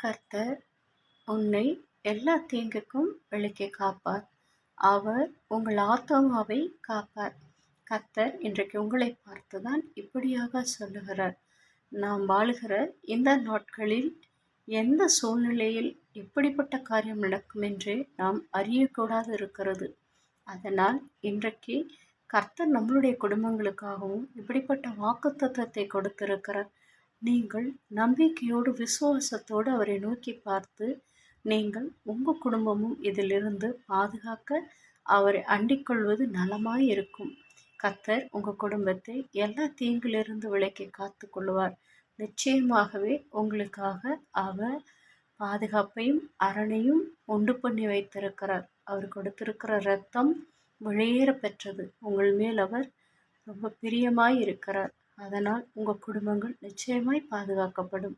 கர்த்தர் உன்னை எல்லா தீங்குக்கும் விலக்கி காப்பார். அவர் உங்கள் ஆத்துமாவை காப்பார். கர்த்தர் இன்றைக்கு உங்களை பார்த்துதான் இப்படியாக சொல்லுகிறார். நாம் வாழுகிற இந்த நாட்களில் எந்த சூழ்நிலையில் எப்படிப்பட்ட காரியம் நடக்கும் என்று நாம் அறியக்கூடாது இருக்கிறது. அதனால் இன்றைக்கு கர்த்தர் நம்மளுடைய குடும்பங்களுக்காகவும் இப்படிப்பட்ட வாக்குத்தத்தத்தை கொடுத்திருக்கிறார். நீங்கள் நம்பிக்கையோடு விசுவாசத்தோடு அவரை நோக்கி பார்த்து நீங்கள் உங்கள் குடும்பமும் இதிலிருந்து பாதுகாக்க அவரை அண்டிக் கொள்வது நலமாய் இருக்கும். கர்த்தர் உங்கள் குடும்பத்தை எல்லா தீங்கிலிருந்து விலக்கி காத்து கொள்வார். நிச்சயமாகவே உங்களுக்காக அவர் பாதுகாப்பையும் அரணையும் உண்டு பண்ணி வைத்திருக்கிறார். அவர் கொடுத்திருக்கிற இரத்தம் வெளியேற பெற்றது. உங்கள் மேல் அவர் ரொம்ப பிரியமாய் இருக்கிறார். அதனால் உங்கள் குடும்பங்கள் நிச்சயமாய் பாதுகாக்கப்படும்.